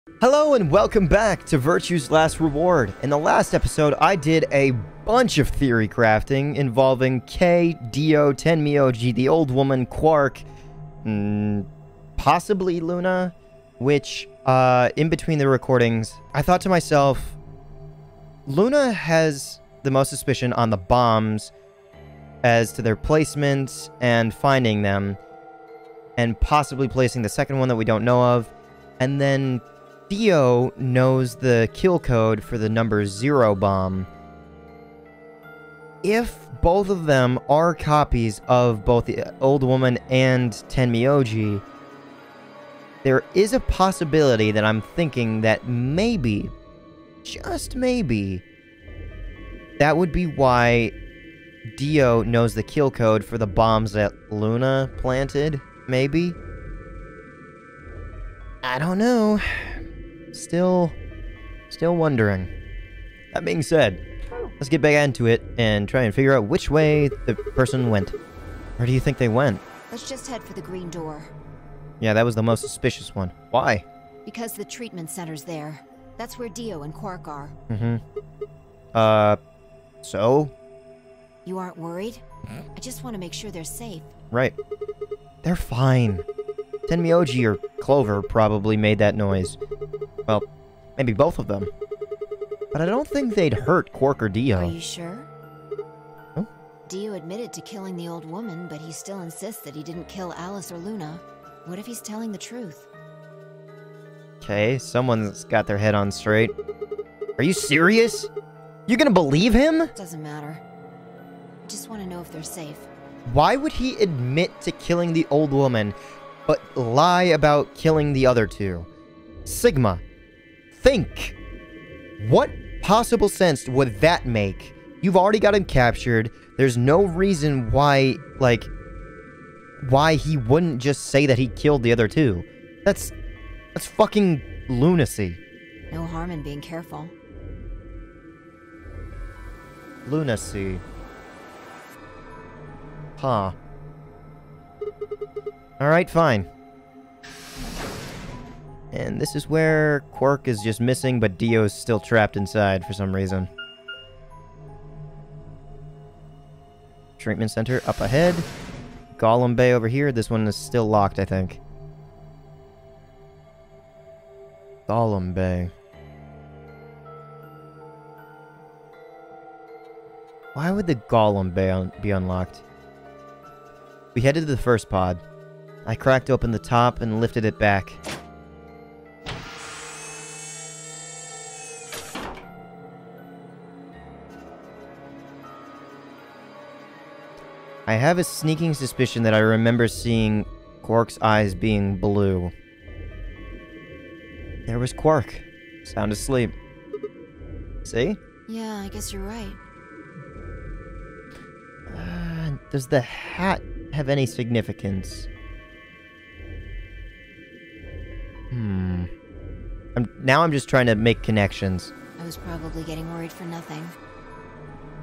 Hello and welcome back to Virtue's Last Reward. In the last episode, I did a bunch of theory crafting involving Kei, Dio, Tenmyoji, the old woman, Quark, possibly Luna, which, in between the recordings, I thought to myself, Luna has the most suspicion on the bombs as to their placement and finding them, and possibly placing the second one that we don't know of, and then Dio knows the kill code for the number 0 bomb. If both of them are copies of both the old woman and Tenmyoji, there is a possibility that I'm thinking that maybe, just maybe, that would be why Dio knows the kill code for the bombs that Luna planted, maybe? I don't know. Still wondering. That being said, let's get back into it and try and figure out which way the person went. Where do you think they went? Let's just head for the green door. Yeah, that was the most suspicious one. Why? Because the treatment center's there. That's where Dio and Quark are. So? You aren't worried? I just want to make sure they're safe. Right. They're fine. Tenmyoji or Clover probably made that noise. Well, maybe both of them. But I don't think they'd hurt Quark or Dio. Are you sure? Huh? Dio admitted to killing the old woman, but he still insists that he didn't kill Alice or Luna. What if he's telling the truth? Okay, someone's got their head on straight. Are you serious? You gonna believe him? Doesn't matter. I just want to know if they're safe. Why would he admit to killing the old woman, but lie about killing the other two? Sigma, think. What possible sense would that make? You've already got him captured. There's no reason why, why he wouldn't just say that he killed the other two. That's fucking lunacy. No harm in being careful. Lunacy. Huh. Alright, fine. And this is where Quark is just missing, but Dio's still trapped inside for some reason. Treatment center up ahead. Golem Bay over here. This one is still locked, I think. Golem Bay. Why would the Golem Bay be unlocked? We headed to the first pod. I cracked open the top and lifted it back. I have a sneaking suspicion that I remember seeing Quark's eyes being blue. There was Quark, sound asleep. See? Yeah, I guess you're right. Does the hat have any significance? Now I'm just trying to make connections. I was probably getting worried for nothing.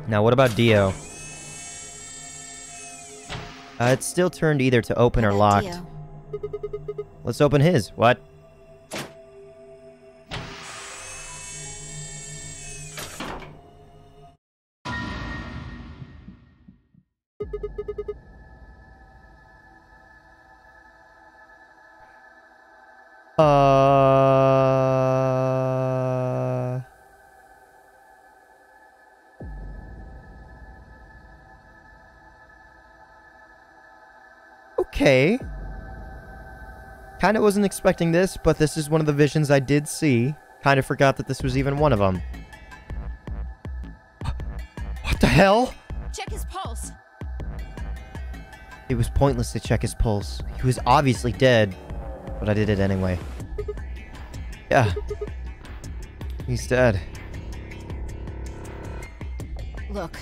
Now, what about Dio? It's still turned either to open or locked. Dio? Let's open his. What? Okay. Kinda wasn't expecting this, but this is one of the visions I did see. Kinda forgot that this was even one of them. What the hell? Check his pulse. It was pointless to check his pulse. He was obviously dead, but I did it anyway. Yeah. He's dead. Look.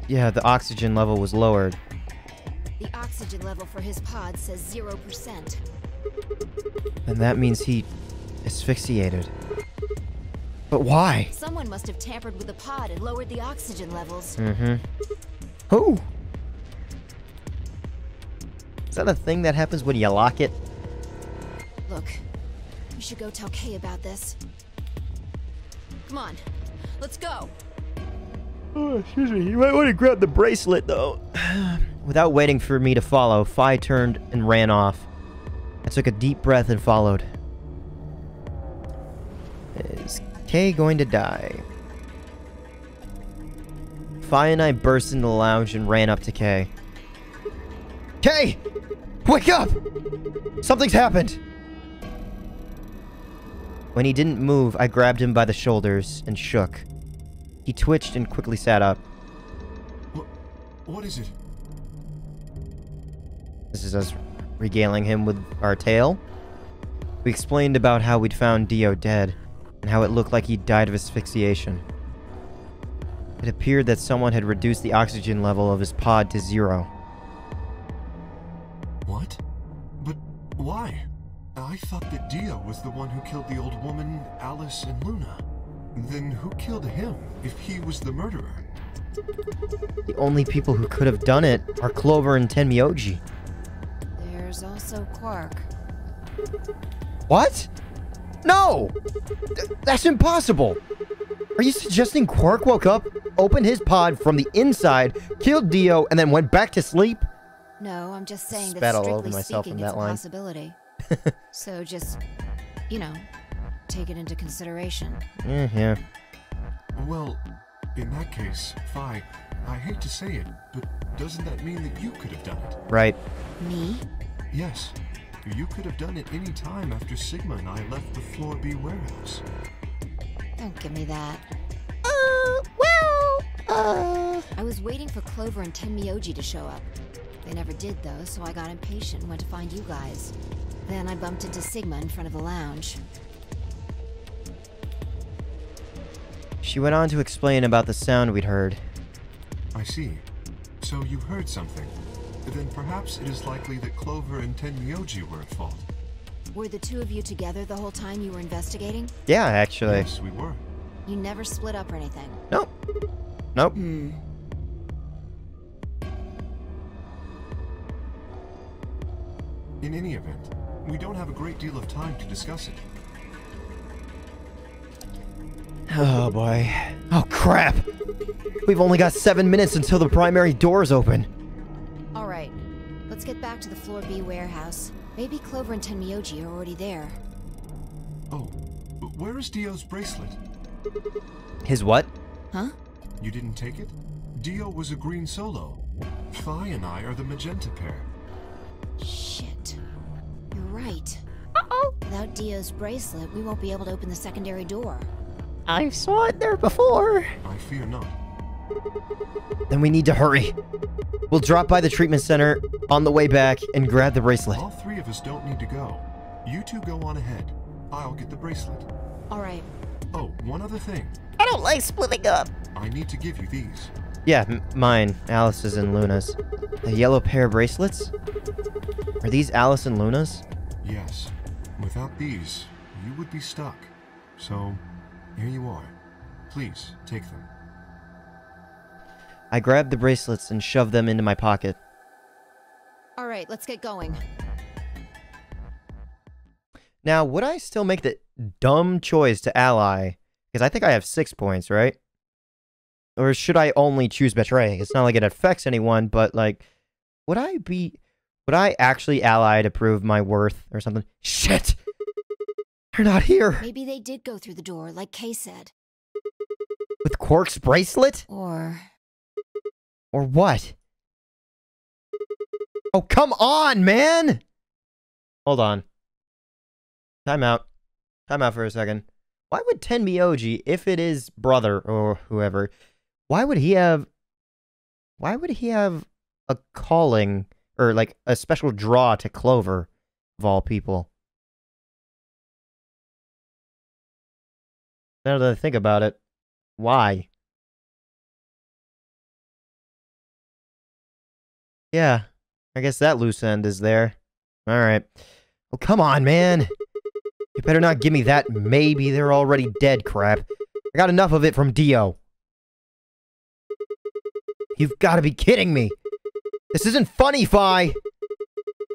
Yeah, the oxygen level was lowered. The oxygen level for his pod says 0%. And that means he asphyxiated. But why? Someone must have tampered with the pod and lowered the oxygen levels. Who? Is that a thing that happens when you lock it? Look, we should go tell Kay about this. Come on, let's go. Oh, excuse me. You might want to grab the bracelet, though. Without waiting for me to follow, Fi turned and ran off. I took a deep breath and followed. Is Kay going to die? Fi and I burst into the lounge and ran up to Kay. Kay! Wake up! Something's happened! When he didn't move, I grabbed him by the shoulders and shook. He twitched and quickly sat up. What is it? This is us regaling him with our tale. We explained about how we'd found Dio dead, and how it looked like he died of asphyxiation. It appeared that someone had reduced the oxygen level of his pod to 0. What? But why? I thought that Dio was the one who killed the old woman, Alice, and Luna. Then who killed him, if he was the murderer? The only people who could have done it are Clover and Tenmyoji. There's also Quark. What? No! That's impossible! Are you suggesting Quark woke up, opened his pod from the inside, killed Dio, and then went back to sleep? No, I'm just saying Spat that all strictly over myself speaking, in it's that a line. possibility. So just, you know, take it into consideration. Yeah. Well, in that case, Fi, I hate to say it, but doesn't that mean that you could have done it? Right. Me? Yes. You could have done it any time after Sigma and I left the Floor B warehouse. Don't give me that. I was waiting for Clover and Tenmyoji to show up. They never did, though, so I got impatient and went to find you guys. Then I bumped into Sigma in front of the lounge. She went on to explain about the sound we'd heard. I see. So you heard something. Then perhaps it is likely that Clover and Tenmyoji were at fault. Were the two of you together the whole time you were investigating? Yeah, actually. Yes, we were. You never split up or anything? Nope. Nope. In any event, we don't have a great deal of time to discuss it. Oh boy. Oh crap! We've only got 7 minutes until the primary doors open. Alright, let's get back to the Floor B warehouse. Maybe Clover and Tenmyoji are already there. Oh, where is Dio's bracelet? His what? Huh? You didn't take it? Dio was a green solo. Fi and I are the magenta pair. Shit. You're right. Uh-oh. Without Dio's bracelet, we won't be able to open the secondary door. I saw it there before. I fear not. Then we need to hurry. We'll drop by the treatment center on the way back and grab the bracelet. All three of us don't need to go. You two go on ahead. I'll get the bracelet. Alright. Oh, one other thing. I don't like splitting up. I need to give you these. Yeah, mine. Alice's and Luna's. The yellow pair of bracelets? Are these Alice and Luna's? Yes. Without these, you would be stuck. So, here you are. Please, take them. I grabbed the bracelets and shoved them into my pocket. Alright, let's get going. Now, would I still make the dumb choice to ally? Because I think I have 6 points, right? Or should I only choose betray? It's not like it affects anyone, but like, would I actually ally to prove my worth or something? Shit! They're not here! Maybe they did go through the door, like Kay said. With Quark's bracelet? Or what? Oh, come on, man! Hold on. Time out. Time out for a second. Why would Tenmyoji, if it is brother or whoever, why would he have a calling or like a special draw to Clover of all people? Now that I think about it, why? Yeah, I guess that loose end is there. Alright. Oh, come on, man! You better not give me that maybe they're already dead crap. I got enough of it from Dio. You've got to be kidding me! This isn't funny, Fi!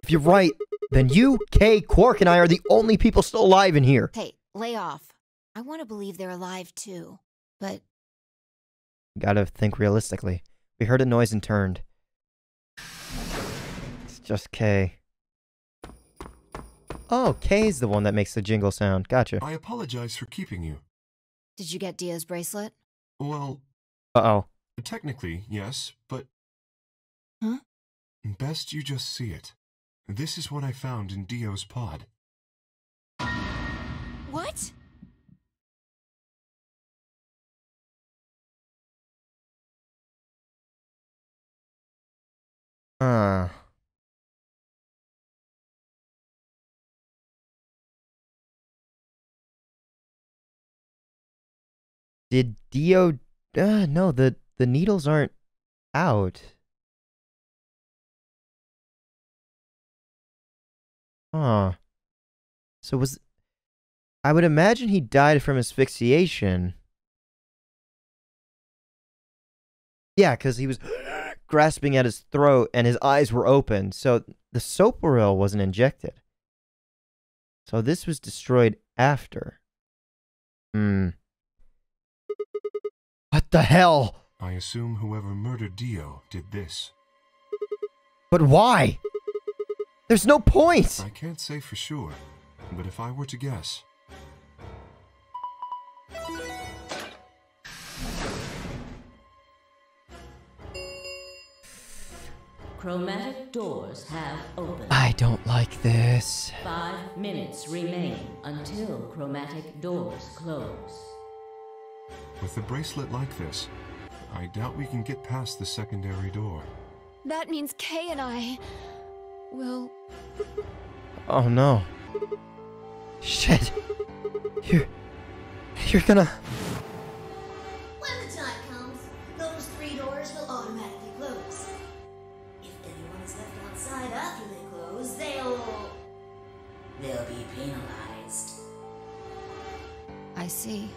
If you're right, Then you, Kay, Quark, and I are the only people still alive in here. Hey, lay off. I want to believe they're alive too, but... Gotta think realistically. We heard a noise and turned. It's just Kay. Oh, Kay's the one that makes the jingle sound. Gotcha. I apologize for keeping you. Did you get Dio's bracelet? Well... Uh-oh. Technically, yes, but... Huh? Best you just see it. This is what I found in Dio's pod. What? Did Dio... no, the needles aren't out. Huh. So was... I would imagine he died from asphyxiation. Yeah, because he was grasping at his throat and his eyes were open. So the Soporil wasn't injected. So this was destroyed after. What the hell? I assume whoever murdered Dio did this. But why? There's no point! I can't say for sure, but if I were to guess... Chromatic doors have opened. I don't like this. 5 minutes remain until chromatic doors close. With a bracelet like this, I doubt we can get past the secondary door. That means Kay and I... will... Oh no. Shit. You're gonna... When the time comes, those 3 doors will automatically close. If anyone is left outside after they close, they'll be penalized. I see.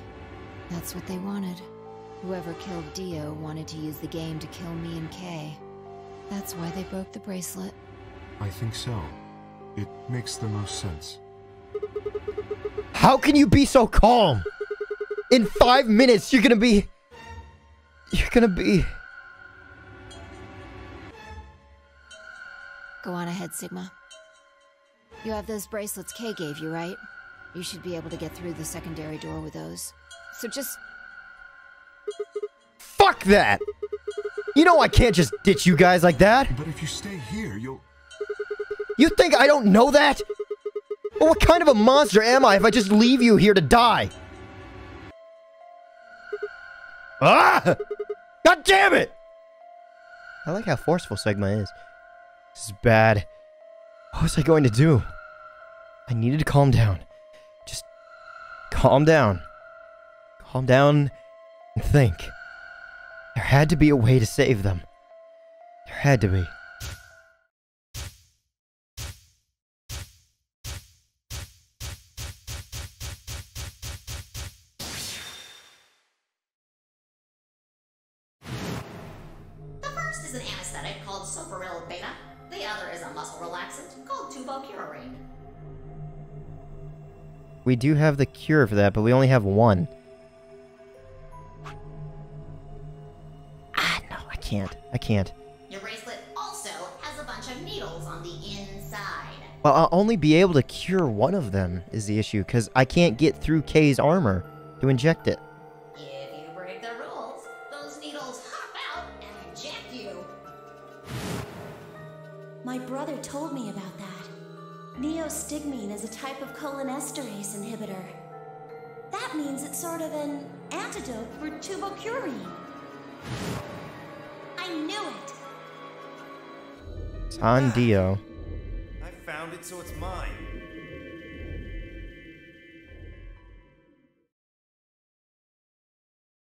That's what they wanted. Whoever killed Dio wanted to use the game to kill me and Kay. That's why they broke the bracelet. I think so. It makes the most sense. How can you be so calm? In 5 minutes, you're gonna be... Go on ahead, Sigma. You have those bracelets Kay gave you, right? You should be able to get through the secondary door with those. So just... Fuck that! You know I can't just ditch you guys like that! But if you stay here, you'll... You think I don't know that? Well, what kind of a monster am I if I just leave you here to die? Ah! God damn it! I like how forceful Sigma is. This is bad. What was I going to do? I needed to calm down. Just calm down. Calm down and think. There had to be a way to save them. There had to be. The first is an anesthetic called Soporil Beta. The other is a muscle relaxant called tubocurarine. We do have the cure for that, but we only have one. Ah, no, I can't. Your bracelet also has a bunch of needles on the inside. Well, I'll only be able to cure one of them is the issue, because I can't get through Kay's armor to inject it. If you break the rules, those needles hop out and inject you. My brother told me about that. Neostigmine is a type of cholinesterase inhibitor. That means it's sort of an antidote for tubocurine. I knew it! It's on Dio. I found it, so it's mine.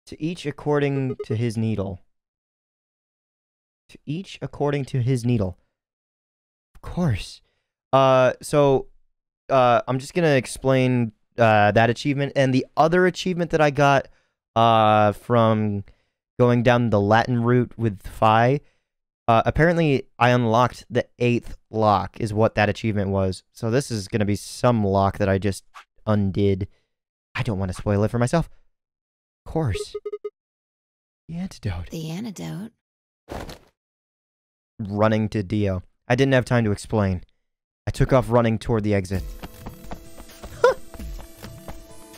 To each according to his needle. To each according to his needle. Of course. I'm just gonna explain that achievement and the other achievement that I got from going down the Latin route with Phi. Apparently, I unlocked the 8th lock, is what that achievement was. So this is going to be some lock that I just undid. I don't want to spoil it for myself. Of course. The antidote. The antidote? Running to Dio. I didn't have time to explain. I took off running toward the exit.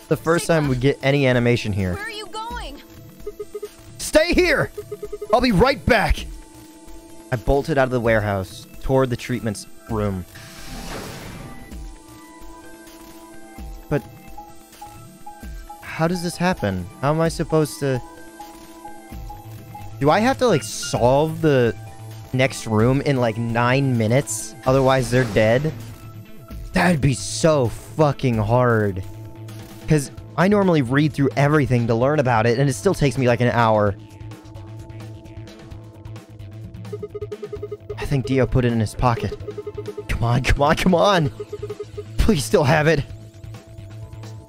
The first time we get any animation here. Where are you going? Stay here! I'll be right back! I bolted out of the warehouse, toward the treatment room. But... how does this happen? How am I supposed to... do I have to, like, solve the next room in, like, 9 minutes? Otherwise, they're dead? That'd be so fucking hard. Because I normally read through everything to learn about it, and it still takes me, like, an hour. I think Dio put it in his pocket. Come on, come on, come on! Please still have it!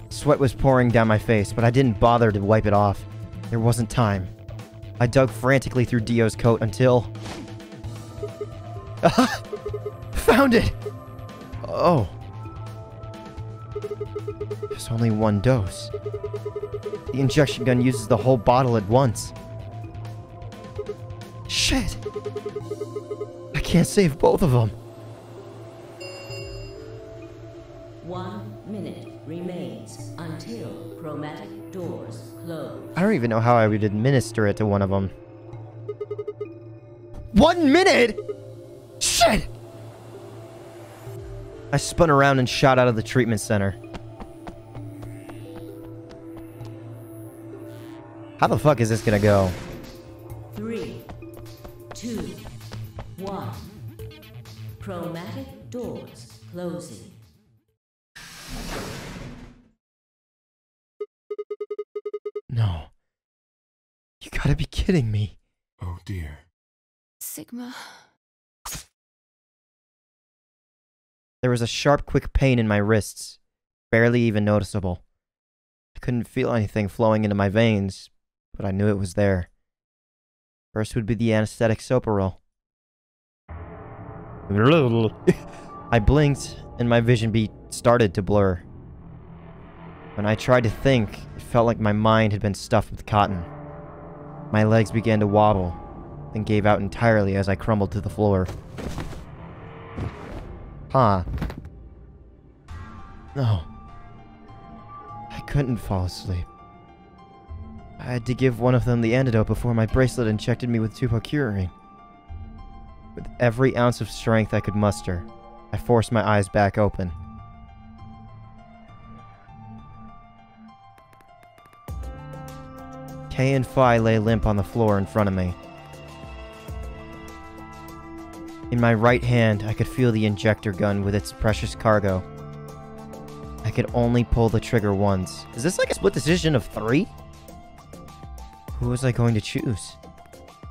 Sweat was pouring down my face, but I didn't bother to wipe it off. There wasn't time. I dug frantically through Dio's coat until... found it! Oh. There's only one dose. The injection gun uses the whole bottle at once. Shit! I can't save both of them. 1 minute remains until chromatic doors close. I don't even know how I would administer it to one of them. 1 minute?! Shit! I spun around and shot out of the treatment center. How the fuck is this gonna go? 3, 2, 1. Chromatic doors closing. No. You gotta be kidding me. Oh dear. Sigma. There was a sharp, quick pain in my wrists, barely even noticeable. I couldn't feel anything flowing into my veins, but I knew it was there. First would be the anesthetic Soparil. I blinked, and my vision started to blur. When I tried to think, it felt like my mind had been stuffed with cotton. My legs began to wobble, then gave out entirely as I crumbled to the floor. Huh. No. I couldn't fall asleep. I had to give one of them the antidote before my bracelet injected me with tuberculine. With every ounce of strength I could muster, I forced my eyes back open. Kay and Phi lay limp on the floor in front of me. In my right hand, I could feel the injector gun with its precious cargo. I could only pull the trigger once. Is this like a split decision of 3? Who was I going to choose?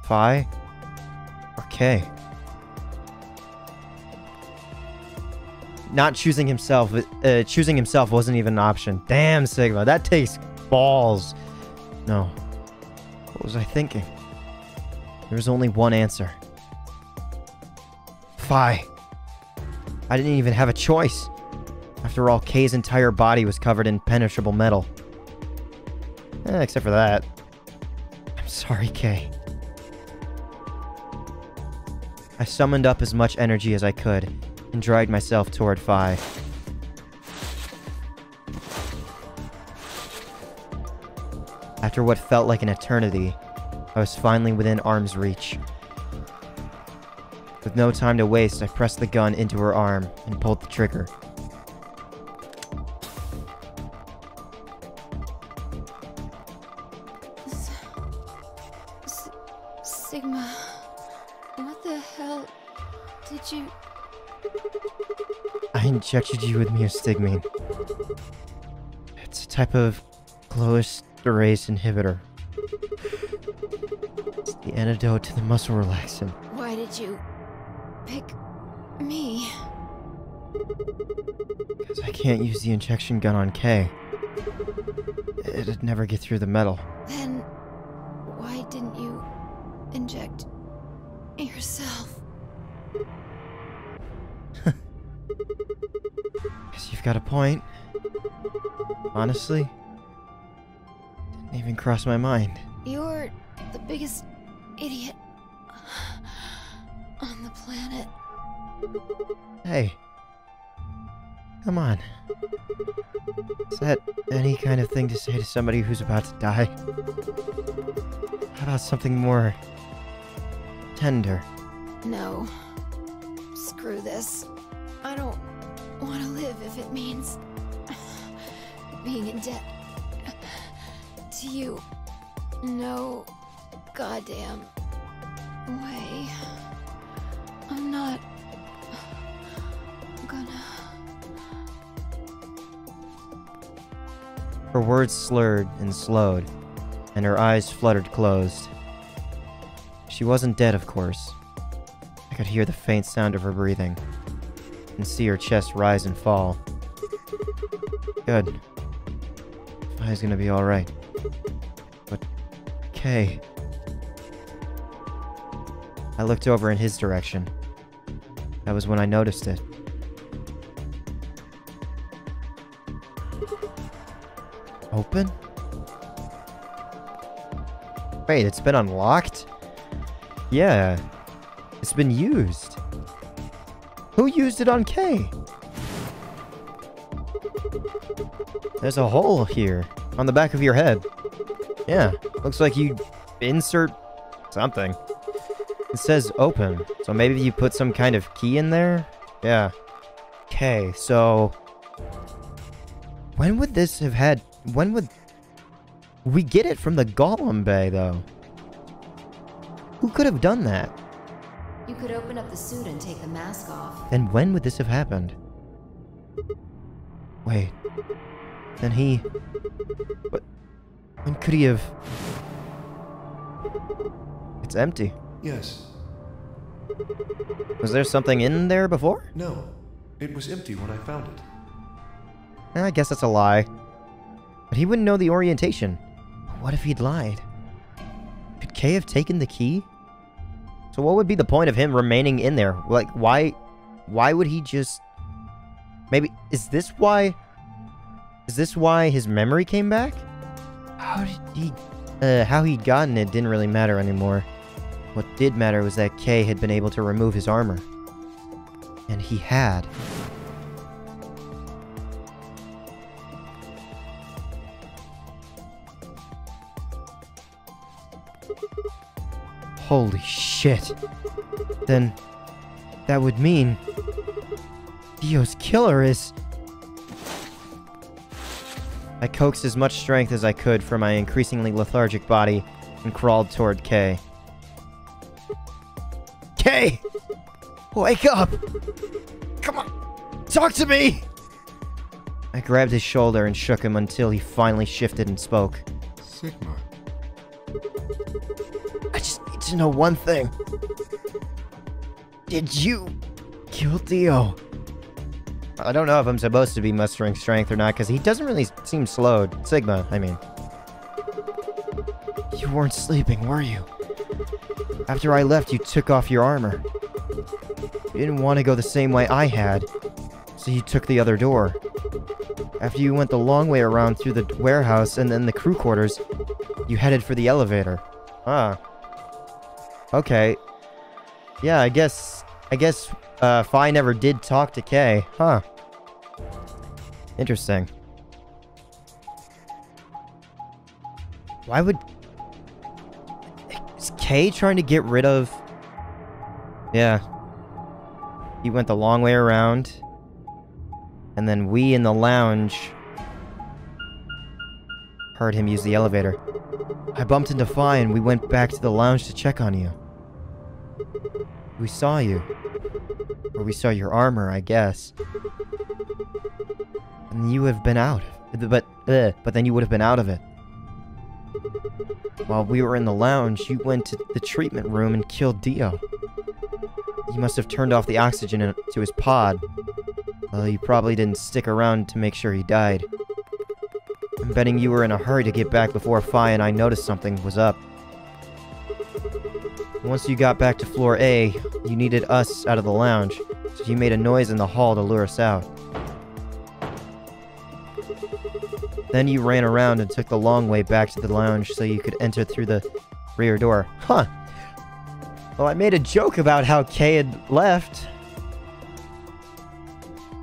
Phi? Or Kay? Not choosing himself, wasn't even an option. Damn, Sigma, that takes balls. No. What was I thinking? There was only one answer. Phi. I didn't even have a choice. After all, Kay's entire body was covered in impenetrable metal. Except for that. I'm sorry, Kay. I summoned up as much energy as I could and dragged myself toward Phi. After what felt like an eternity, I was finally within arm's reach. With no time to waste, I pressed the gun into her arm and pulled the trigger. Sigma, what the hell did you... I injected you with miostigmine. It's a type of glucosidase inhibitor. It's the antidote to the muscle relaxant. Why did you pick me? Because I can't use the injection gun on Kay. It'd never get through the metal. Then why didn't you inject yourself. Guess you've got a point. Honestly, didn't even cross my mind. You're the biggest idiot on the planet. Hey. Come on. Is that any kind of thing to say to somebody who's about to die? How about something more tender? No. Screw this. I don't want to live if it means being in debt to you. No goddamn way. I'm not gonna... Her words slurred and slowed, and her eyes fluttered closed. She wasn't dead, of course. I could hear the faint sound of her breathing, and see her chest rise and fall. Good. Fi's gonna be alright. But... Kay... I looked over in his direction. That was when I noticed it. Open? Wait, it's been unlocked? Yeah. It's been used. Who used it on Kay? There's a hole here, on the back of your head. Yeah, looks like you insert something. It says open, so maybe you put some kind of key in there? Yeah. Okay, so... When would this have had... When would... We get it from the Golem Bay, though. Who could have done that? You could open up the suit and take the mask off. Then when would this have happened? Wait. Then he... What? When could he have... It's empty. Yes. Was there something in there before? No. It was empty when I found it. I guess that's a lie. But he wouldn't know the orientation. What if he'd lied? Could Kay have taken the key? So what would be the point of him remaining in there? Like, why would he just... Maybe... Is this why his memory came back? How did he... how he'd gotten it didn't really matter anymore. What did matter was that Kay had been able to remove his armor. And he had. Holy shit. Then... that would mean... Dio's killer is... I coaxed as much strength as I could from my increasingly lethargic body and crawled toward Kay. Kay! Wake up! Come on! Talk to me! I grabbed his shoulder and shook him until he finally shifted and spoke. Sigma. I just need to know one thing. Did you kill Dio? I don't know if I'm supposed to be mustering strength or not, because he doesn't really seem slowed. Sigma, I mean. You weren't sleeping, were you? After I left, you took off your armor. You didn't want to go the same way I had, so you took the other door. After you went the long way around through the warehouse and then the crew quarters, you headed for the elevator. Ah. Okay. Yeah, I guess Fi never did talk to Kay. Huh. Interesting. Why would... Is Kay trying to get rid of... Yeah. He went the long way around. And then we in the lounge heard him use the elevator. I bumped into Fi and we went back to the lounge to check on you. We saw you. Or we saw your armor, I guess. And you have been out. But then you would have been out of it. While we were in the lounge, you went to the treatment room and killed Dio. You must have turned off the oxygen to his pod. Well, you probably didn't stick around to make sure he died. I'm betting you were in a hurry to get back before Fi and I noticed something was up. Once you got back to floor A, you needed us out of the lounge, so you made a noise in the hall to lure us out. Then you ran around and took the long way back to the lounge so you could enter through the rear door. Huh. Well, I made a joke about how Kay had left.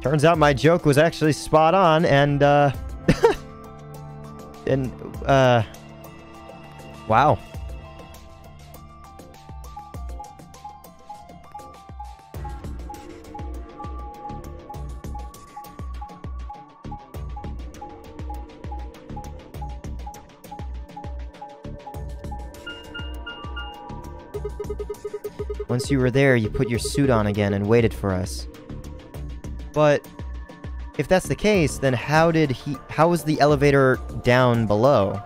Turns out my joke was actually spot on, and, wow. Once you were there, you put your suit on again and waited for us. But if that's the case, then how was the elevator down below?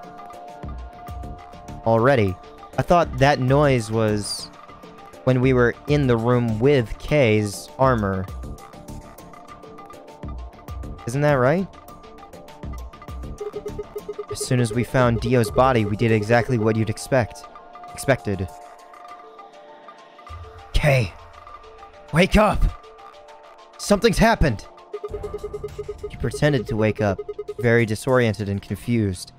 Already. I thought that noise was when we were in the room with Kay's armor. Isn't that right? As soon as we found Dio's body, we did exactly what you'd expected. Kay, wake up! Something's happened! You pretended to wake up, very disoriented and confused.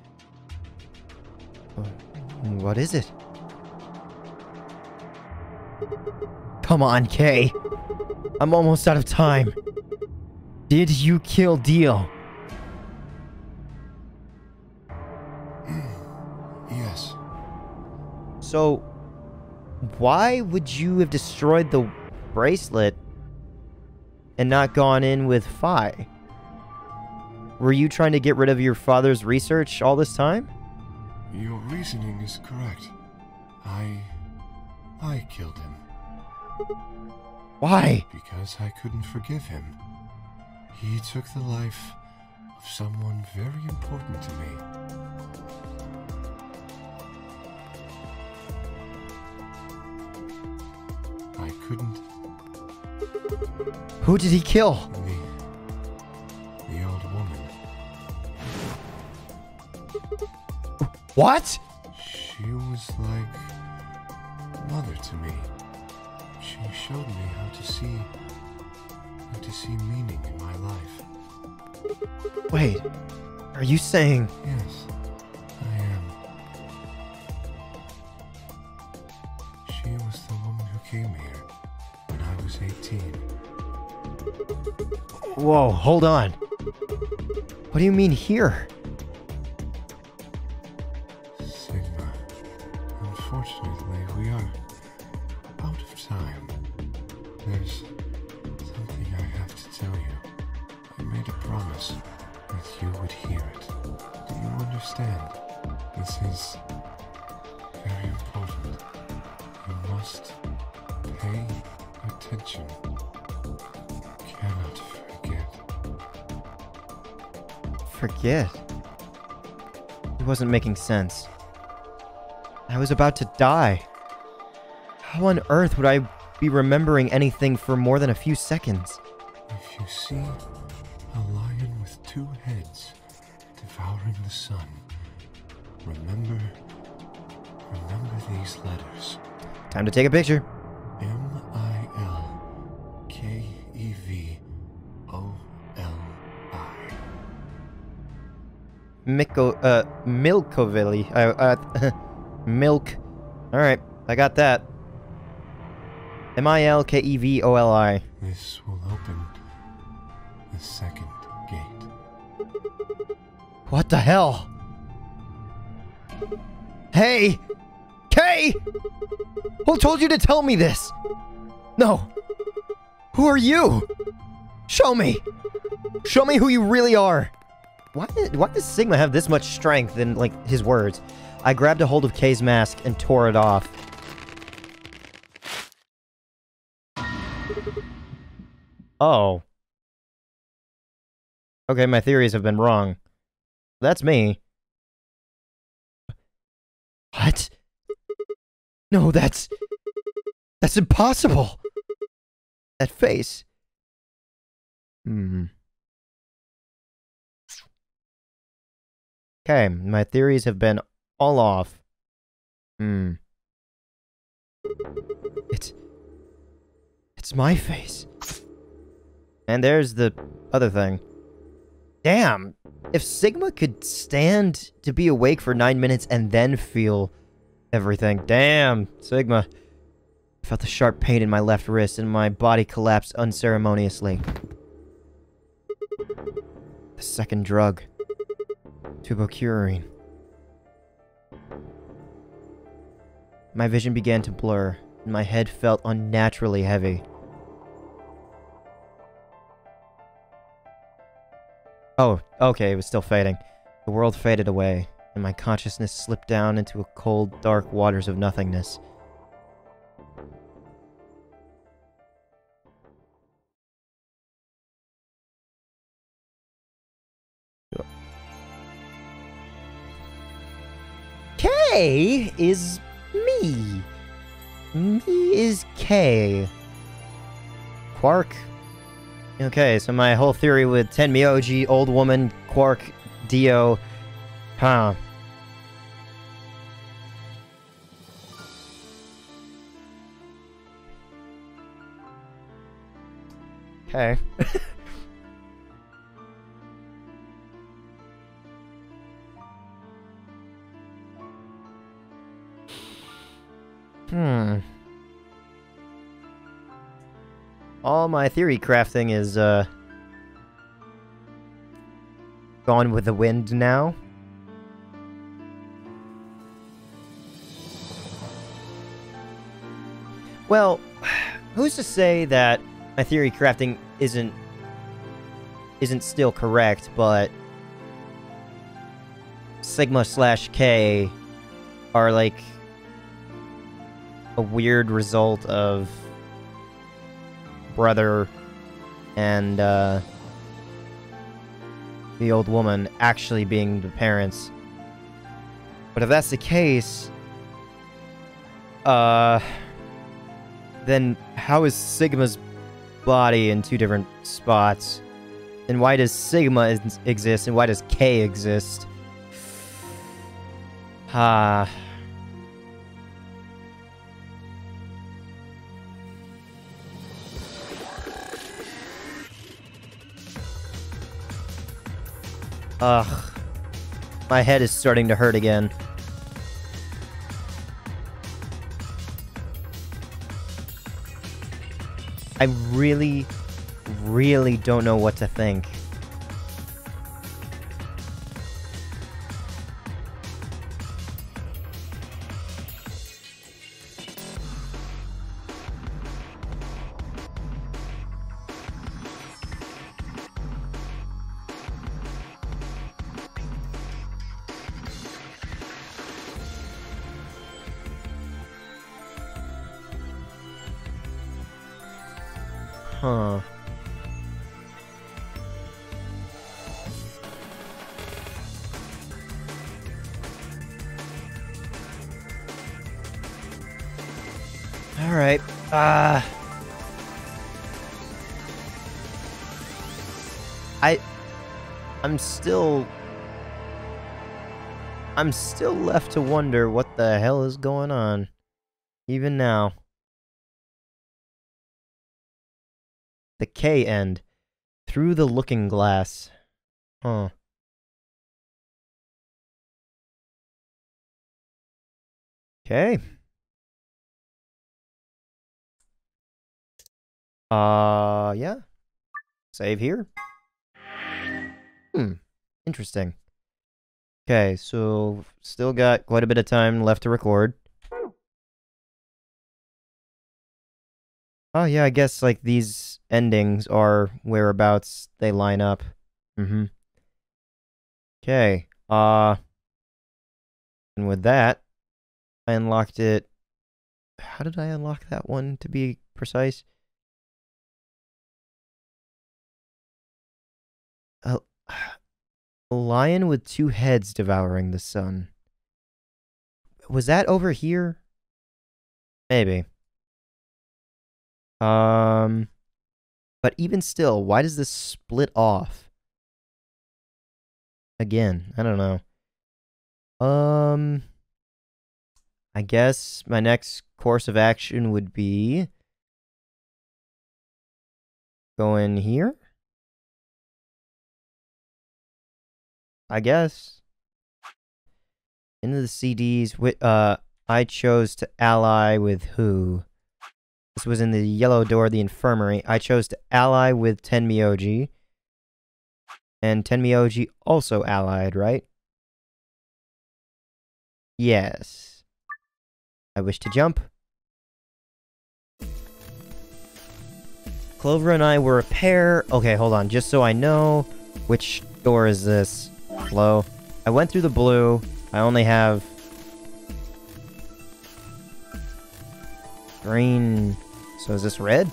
What is it? Come on, Kay. I'm almost out of time. Did you kill Dio? Yes. So, why would you have destroyed the bracelet and not gone in with Phi? Were you trying to get rid of your father's research all this time? Your reasoning is correct. I killed him. Why? Because I couldn't forgive him. He took the life of someone very important to me. I couldn't. Who did he kill? The old woman. What? She was like mother to me. She showed me how to see meaning in my life. Wait, are you saying... Yes, I am. She was the woman who came here when I was 18. Whoa, hold on. What do you mean here? Sigma, unfortunately, we are out of time. There's something I have to tell you. I made a promise that you would hear it. Do you understand? This is very important. You must pay attention. Cannot forget. Forget? It wasn't making sense. I was about to die. How on earth would I be remembering anything for more than a few seconds? If you see a lion with two heads devouring the sun, remember these letters. Time to take a picture. Milkevoli. Milkovili. Milk. Alright, I got that. Milkevoli. This will open the second gate. What the hell? Hey! Kay! Who told you to tell me this? No. Who are you? Show me. Show me who you really are. Why does Sigma have this much strength in, like, his words? I grabbed a hold of Kay's mask and tore it off. Oh. Okay, my theories have been wrong. That's me. What? No, that's impossible. That face. Okay, my theories have been all off. It's my face. And there's the other thing. Damn! If Sigma could stand to be awake for 9 minutes and then feel everything. Damn, Sigma. I felt a sharp pain in my left wrist and my body collapsed unceremoniously. The second drug. Tubocurine. My vision began to blur, and my head felt unnaturally heavy. Oh, okay, it was still fading. The world faded away, and my consciousness slipped down into a cold, dark waters of nothingness. K is me. Me is K. Quark. Okay, so my whole theory with Tenmyoji, old woman, Quark, Dio. Huh. Okay. All my theory crafting is, gone with the wind now. Well, who's to say that my theory crafting isn't still correct, but Sigma/K are like a weird result of brother and the old woman actually being the parents. But if that's the case, then how is Sigma's body in two different spots? And why does Sigma exist and why does K exist? Ah. Ugh. My head is starting to hurt again. I really, really don't know what to think. Huh. All right. I'm still left to wonder what the hell is going on, even now. The K end. Through the looking glass. Huh. Okay. Yeah. Save here. Interesting. Okay, so still got quite a bit of time left to record. Oh yeah, I guess like these endings are whereabouts they line up. Okay. And with that, I unlocked it. How did I unlock that one to be precise? A lion with two heads devouring the sun. Was that over here? Maybe. But even still, why does this split off? Again, I don't know. I guess my next course of action would be go in here. I guess. Into the CDs. I chose to ally with who? This was in the yellow door of the infirmary. I chose to ally with Tenmyoji. And Tenmyoji also allied, right? Yes. I wish to jump. Clover and I were a pair. Okay, hold on. Just so I know, which door is this? Hello? I went through the blue. I only have green. So is this red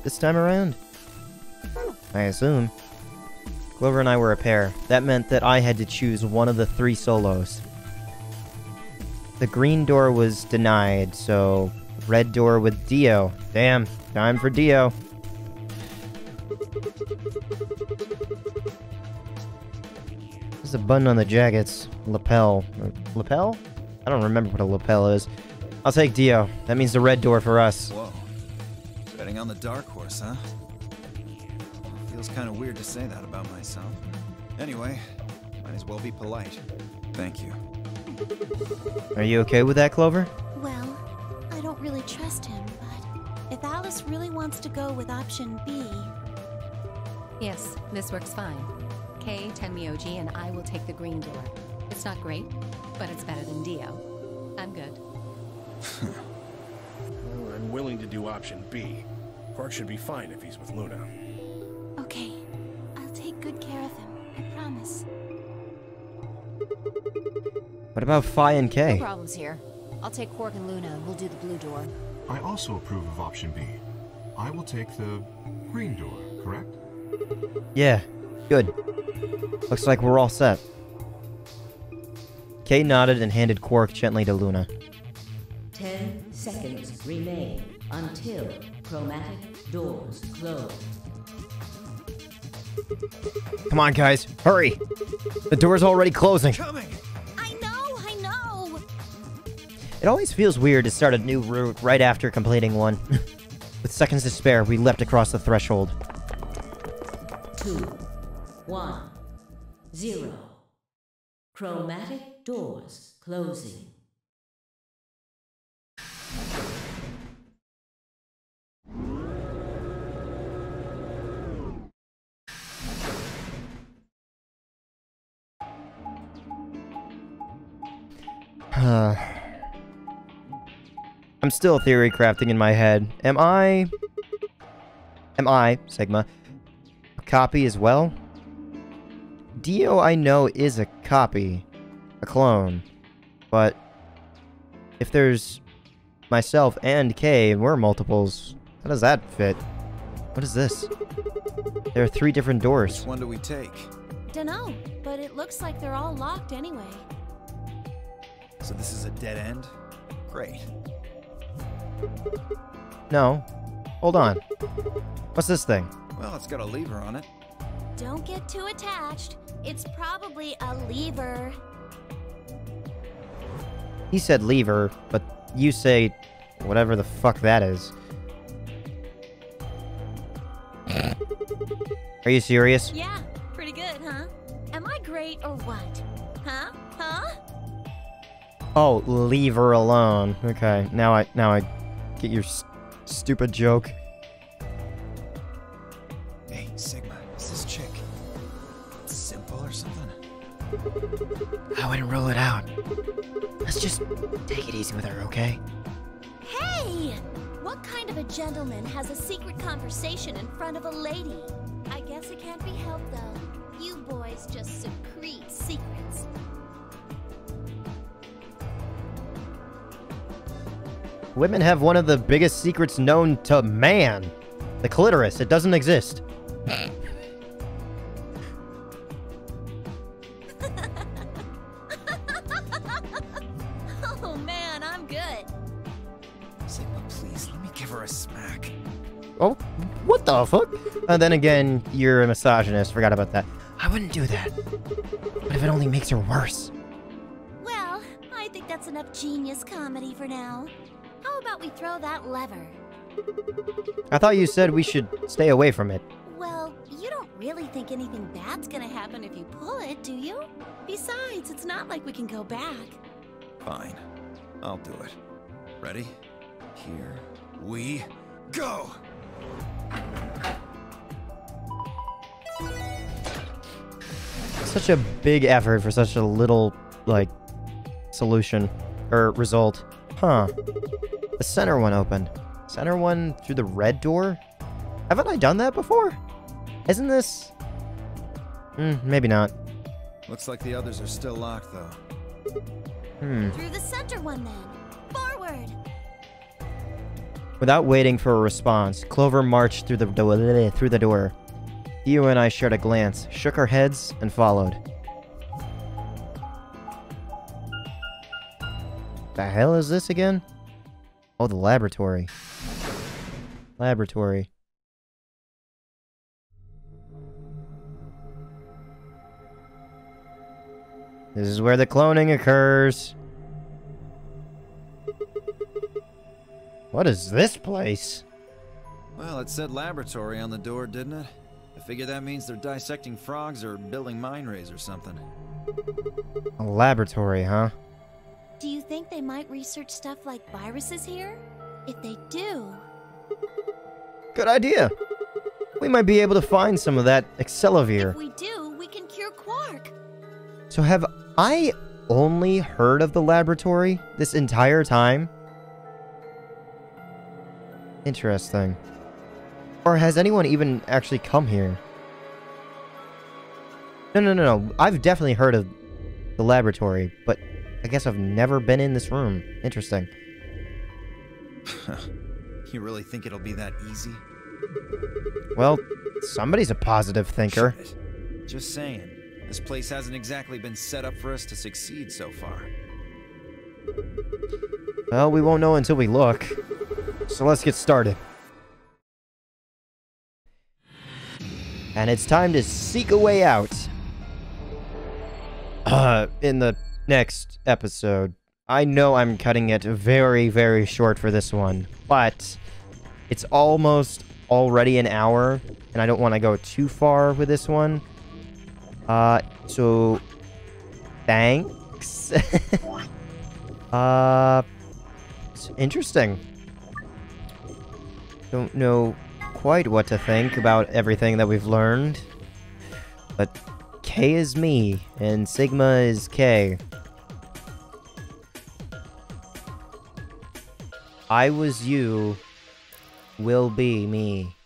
this time around? I assume. Clover and I were a pair. That meant that I had to choose one of the 3 solos. The green door was denied, so red door with Dio. Damn, time for Dio. There's a button on the jacket's lapel. Lapel? I don't remember what a lapel is. I'll take Dio. That means the red door for us. Whoa. Betting on the dark horse, huh? Feels kind of weird to say that about myself. Anyway, might as well be polite. Thank you. Are you okay with that, Clover? Well, I don't really trust him, but if Alice really wants to go with option B... Yes, this works fine. Kei, Tenmyoji, and I will take the green door. It's not great, but it's better than Dio. I'm good. Well, I'm willing to do option B. Quark should be fine if he's with Luna. Okay, I'll take good care of him, I promise. What about Phi and No K? problems here. I'll take Quark and Luna, and we'll do the blue door. I also approve of option B. I will take the green door, correct? Yeah, good. Looks like we're all set. Kay nodded and handed Quark gently to Luna. 10 seconds remain until chromatic doors close. Come on, guys, hurry! The door's already closing. Coming! I know! It always feels weird to start a new route right after completing one. With seconds to spare, we leapt across the threshold. 2, 1, 0. Chromatic doors closing. I'm still theory crafting in my head. Am I, Sigma, a copy as well? Dio, I know, is a copy. A clone. But if there's myself and Kay, and we're multiples, how does that fit? What is this? There are 3 different doors. Which one do we take? Dunno, but it looks like they're all locked anyway. So this is a dead end? Great. No. Hold on. What's this thing? Well, it's got a lever on it. Don't get too attached. It's probably a lever. He said lever, but you say whatever the fuck that is. Are you serious? Yeah, pretty good, huh? Am I great or what? Huh? Oh, leave her alone. Okay, now I get your stupid joke. Hey, Sigma, is this chick simple or something? I wouldn't rule it out. Let's just take it easy with her, okay? Hey! What kind of a gentleman has a secret conversation in front of a lady? I guess it can't be helped, though. You boys just secrete secrets. Women have one of the biggest secrets known to man. The clitoris. It doesn't exist. Oh man, I'm good. Sigma, please, let me give her a smack. Oh, what the fuck? And then again, you're a misogynist. Forgot about that. I wouldn't do that. But if it only makes her worse. Well, I think that's enough genius comedy for now. How about we throw that lever? I thought you said we should stay away from it. Well, you don't really think anything bad's gonna happen if you pull it, do you? Besides, it's not like we can go back. Fine. I'll do it. Ready? Here we go! Such a big effort for such a little, like, solution. Or result. Huh. The center one opened. Center one through the red door? Haven't I done that before? Isn't this... maybe not. Looks like the others are still locked, though. Through the center one, then. Forward! Without waiting for a response, Clover marched through the door. Dio and I shared a glance, shook our heads, and followed. The hell is this again? Oh, the laboratory. Laboratory. This is where the cloning occurs. What is this place? Well, it said laboratory on the door, didn't it? I figure that means they're dissecting frogs or building mine rays or something. A laboratory, huh? Do you think they might research stuff like viruses here? If they do... Good idea. We might be able to find some of that Accelavir. If we do, we can cure Quark. So have I only heard of the laboratory this entire time? Interesting. Or has anyone even actually come here? No. I've definitely heard of the laboratory, but I guess I've never been in this room. Interesting. You really think it'll be that easy? Well, somebody's a positive thinker. Shit. Just saying. This place hasn't exactly been set up for us to succeed so far. Well, we won't know until we look. So let's get started. And it's time to seek a way out. In the next episode. I know I'm cutting it very, very short for this one, but it's almost already an hour, and I don't want to go too far with this one. So thanks. It's interesting. Don't know quite what to think about everything that we've learned, but K is me, and Sigma is K. I was you, will be me.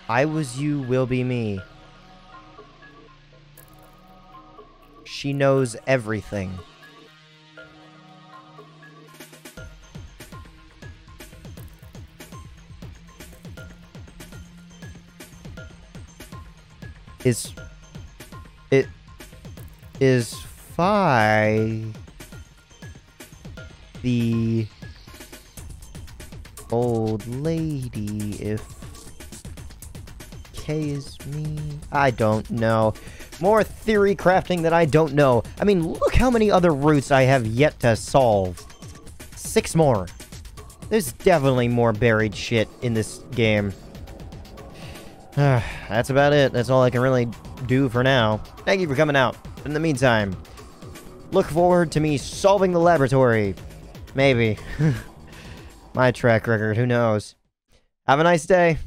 I was you, will be me. She knows everything. It is Phi the old lady if K is me? I don't know. More theory crafting that I don't know. I mean, look how many other routes I have yet to solve. 6 more. There's definitely more buried shit in this game. That's about it. That's all I can really do for now. Thank you for coming out. In the meantime, look forward to me solving the laboratory. Maybe. My track record, who knows? Have a nice day.